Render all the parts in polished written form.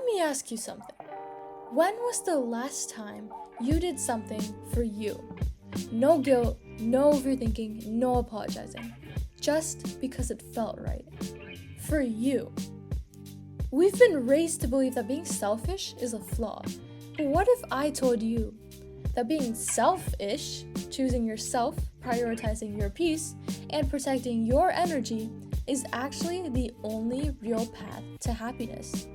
Let me ask you something. When was the last time you did something for you? No guilt, no overthinking, no apologizing. Just because it felt right. For you. We've been raised to believe that being selfish is a flaw. But what if I told you that being selfish, choosing yourself, prioritizing your peace, and protecting your energy is actually the only real path to happiness?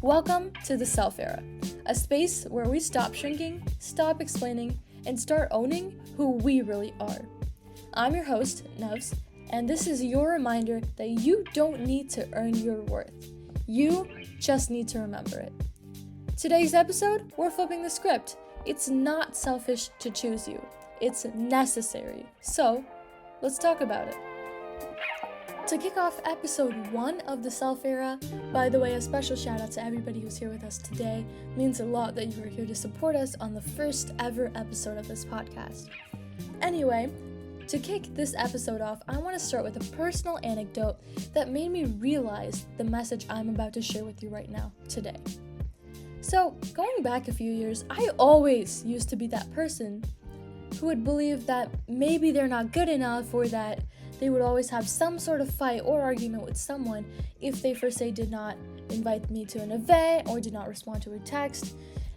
Welcome to the Self Era, a space where we stop shrinking, stop explaining, and start owning who we really are. I'm your host, Nevs, and this is your reminder that you don't need to earn your worth. You just need to remember it. Today's episode, we're flipping the script. It's not selfish to choose you. It's necessary. So, let's talk about it. To kick off episode 1 of the Self Era, by the way, a special shout out to everybody who's here with us today. It means a lot that you are here to support us on the first ever episode of this podcast. Anyway, to kick this episode off, I want to start with a personal anecdote that made me realize the message I'm about to share with you right now, today. So, going back a few years, I always used to be that person who would believe that maybe they're not good enough, or that they would always have some sort of fight or argument with someone if they, for say, did not invite me to an event or did not respond to a text.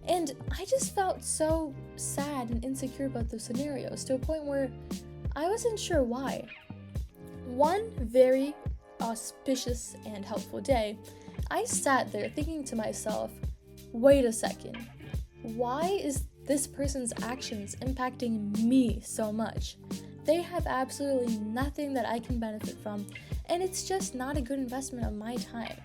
And I just felt so sad and insecure about those scenarios, to a point where I wasn't sure why. One very auspicious and helpful day, I sat there thinking to myself, wait a second, why is this person's actions impacting me so much? They have absolutely nothing that I can benefit from, and it's just not a good investment of my time.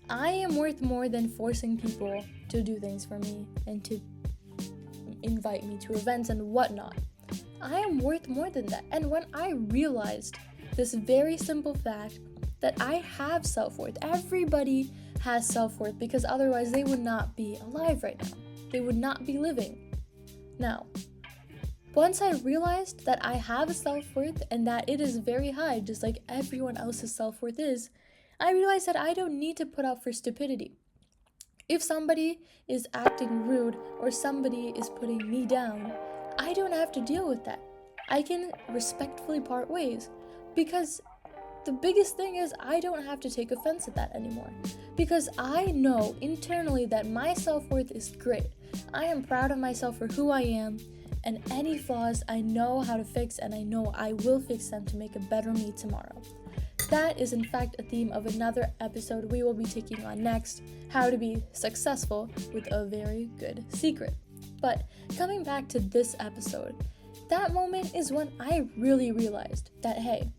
I am worth more than forcing people to do things for me and to invite me to events and whatnot. I am worth more than that. And when I realized this very simple fact that I have self-worth, everybody has self-worth, because otherwise they would not be alive right now. They would not be living. Now, once I realized that I have a self-worth and that it is very high, just like everyone else's self-worth is, I realized that I don't need to put up for stupidity. If somebody is acting rude or somebody is putting me down, I don't have to deal with that. I can respectfully part ways, because the biggest thing is I don't have to take offense at that anymore, because I know internally that my self-worth is great. I am proud of myself for who I am, and any flaws I know how to fix, and I know I will fix them to make a better me tomorrow. That is in fact a theme of another episode we will be taking on next, how to be successful with a very good secret. But coming back to this episode, that moment is when I really realized that, hey,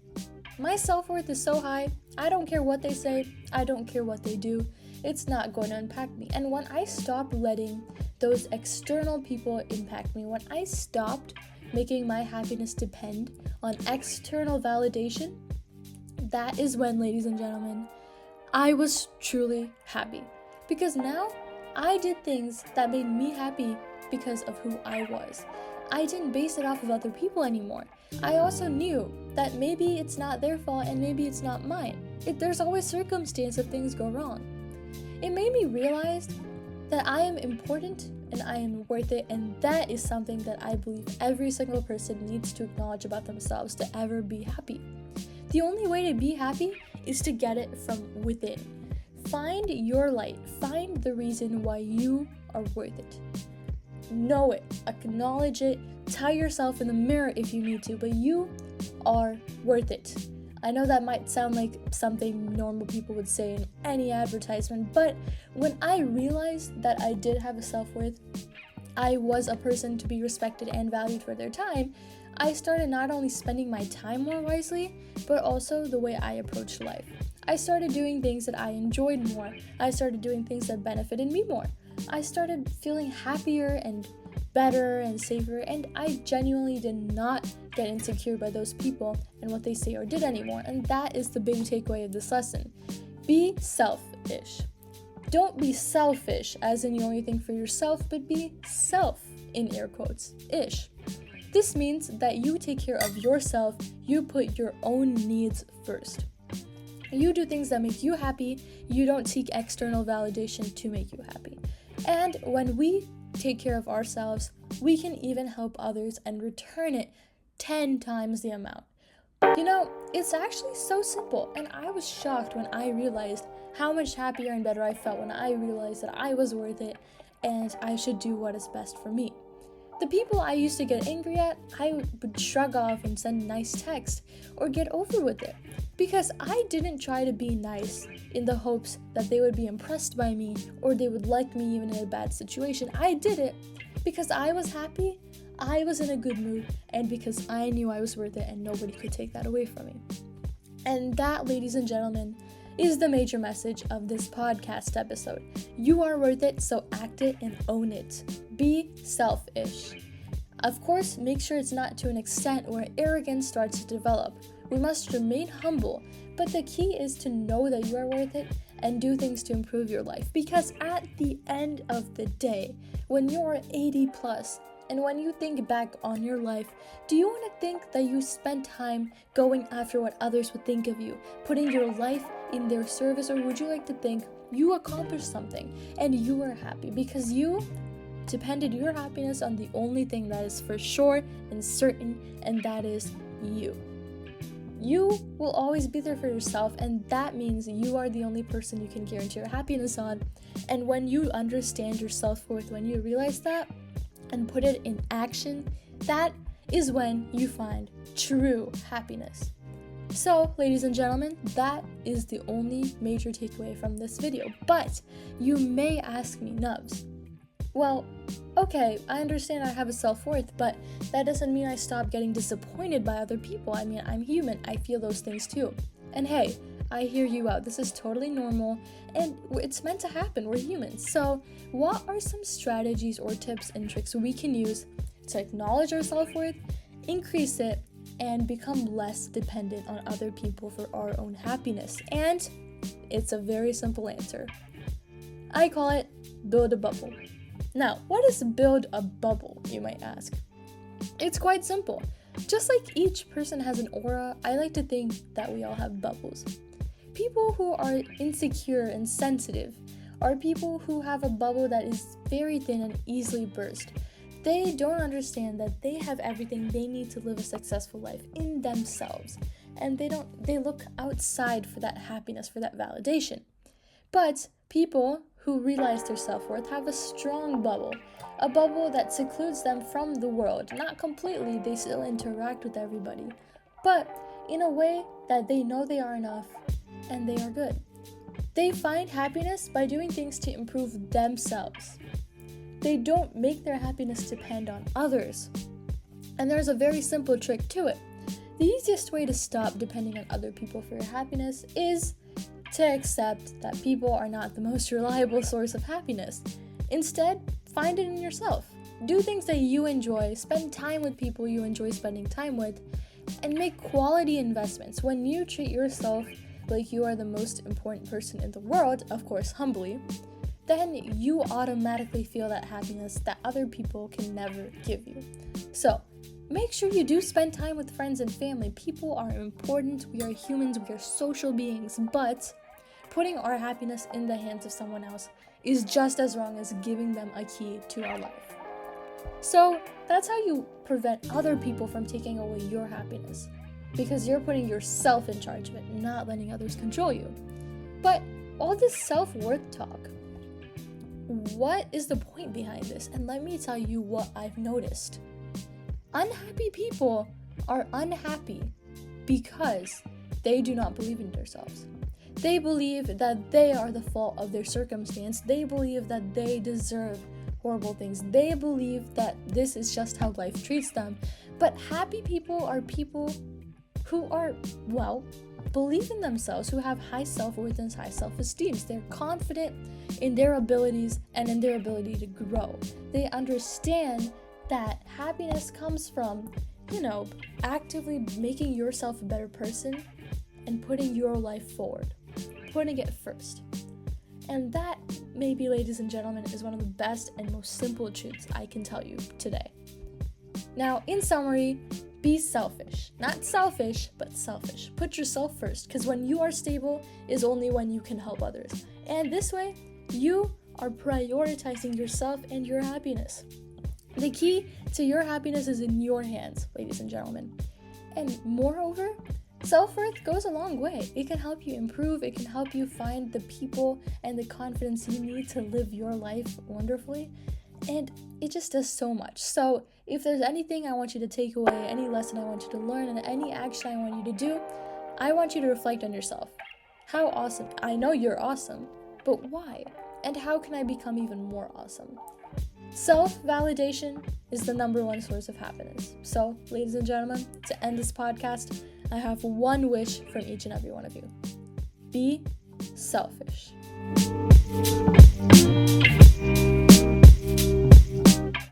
my self-worth is so high, I don't care what they say, I don't care what they do, it's not going to impact me. And when I stopped letting those external people impact me, when I stopped making my happiness depend on external validation, that is when, ladies and gentlemen, I was truly happy. Because now I did things that made me happy because of who I was. I didn't base it off of other people anymore. I also knew that maybe it's not their fault and maybe it's not mine. There's always circumstance that things go wrong. It made me realize that I am important and I am worth it, and that is something that I believe every single person needs to acknowledge about themselves to ever be happy. The only way to be happy is to get it from within. Find your light. Find the reason why you are worth it. Know it. Acknowledge it. Tell yourself in the mirror if you need to, but you are worth it. I know that might sound like something normal people would say in any advertisement, but when I realized that I did have a self-worth, I was a person to be respected and valued for their time, I started not only spending my time more wisely, but also the way I approached life. I started doing things that I enjoyed more. I started doing things that benefited me more. I started feeling happier and better and safer, and I genuinely did not get insecure by those people and what they say or did anymore. And that is the big takeaway of this lesson. Be selfish. Don't be selfish as in you only think for yourself, but be self, in air quotes, ish. This means that you take care of yourself, you put your own needs first. You do things that make you happy. You don't seek external validation to make you happy. And when we take care of ourselves, we can even help others and return it 10 times the amount. It's actually so simple, and I was shocked when I realized how much happier and better I felt when I realized that I was worth it and I should do what is best for me. The people I used to get angry at, I would shrug off and send nice text or get over with it, because I didn't try to be nice in the hopes that they would be impressed by me or they would like me even in a bad situation. I did it because I was happy, I was in a good mood, and because I knew I was worth it and nobody could take that away from me. And that, ladies and gentlemen, is the major message of this podcast episode. You are worth it, so act it and own it. Be selfish. Of course, make sure it's not to an extent where arrogance starts to develop. We must remain humble, but the key is to know that you are worth it and do things to improve your life. Because at the end of the day, when you're 80 plus, and when you think back on your life, do you want to think that you spent time going after what others would think of you, putting your life in their service, or would you like to think you accomplished something and you were happy because you depended your happiness on the only thing that is for sure and certain, and that is you. You will always be there for yourself, and that means you are the only person you can guarantee your happiness on. And when you understand your self-worth, when you realize that and put it in action, that is when you find true happiness. So, ladies and gentlemen, that is the only major takeaway from this video. But you may ask me, Nubs, well, okay, I understand I have a self-worth, but that doesn't mean I stop getting disappointed by other people. I mean, I'm human. I feel those things too. And hey, I hear you out. This is totally normal, and it's meant to happen. We're humans. So, what are some strategies or tips and tricks we can use to acknowledge our self-worth, increase it, and become less dependent on other people for our own happiness? And it's a very simple answer. I call it build a bubble. Now, what is build a bubble, you might ask? It's quite simple. Just like each person has an aura, I like to think that we all have bubbles. People who are insecure and sensitive are people who have a bubble that is very thin and easily burst. They don't understand that they have everything they need to live a successful life in themselves, and they look outside for that happiness, for that validation. But people who realize their self-worth have a strong bubble, a bubble that secludes them from the world. Not completely, they still interact with everybody, but in a way that they know they are enough and they are good. They find happiness by doing things to improve themselves. They don't make their happiness depend on others. And there's a very simple trick to it. The easiest way to stop depending on other people for your happiness is to accept that people are not the most reliable source of happiness. Instead, find it in yourself. Do things that you enjoy, spend time with people you enjoy spending time with, and make quality investments. When you treat yourself like you are the most important person in the world, of course humbly, then you automatically feel that happiness that other people can never give you. So, make sure you do spend time with friends and family. People are important, we are humans, we are social beings, but putting our happiness in the hands of someone else is just as wrong as giving them a key to our life. So, that's how you prevent other people from taking away your happiness, because you're putting yourself in charge of it, not letting others control you. But all this self-worth talk, what is the point behind this? And let me tell you what I've noticed. Unhappy people are unhappy because they do not believe in themselves. They believe that they are the fault of their circumstance. They believe that they deserve horrible things. They believe that this is just how life treats them. But happy people are people who are, believe in themselves, who have high self-worth and high self-esteem. They're confident in their abilities and in their ability to grow. They understand that happiness comes from, actively making yourself a better person and putting your life forward, putting it first. And that, maybe, ladies and gentlemen, is one of the best and most simple truths I can tell you today. Now, in summary, Be selfish. Not selfish, but selfish. Put yourself first, because when you are stable is only when you can help others. And this way, you are prioritizing yourself and your happiness. The key to your happiness is in your hands, ladies and gentlemen. And moreover, self-worth goes a long way. It can help you improve. It can help you find the people and the confidence you need to live your life wonderfully. And it just does so much. So if there's anything I want you to take away, any lesson I want you to learn, and any action I want you to do, I want you to reflect on yourself. How awesome. I know you're awesome, but why? And how can I become even more awesome? Self-validation is the number one source of happiness. So, ladies and gentlemen, to end this podcast, I have one wish from each and every one of you. Be selfish.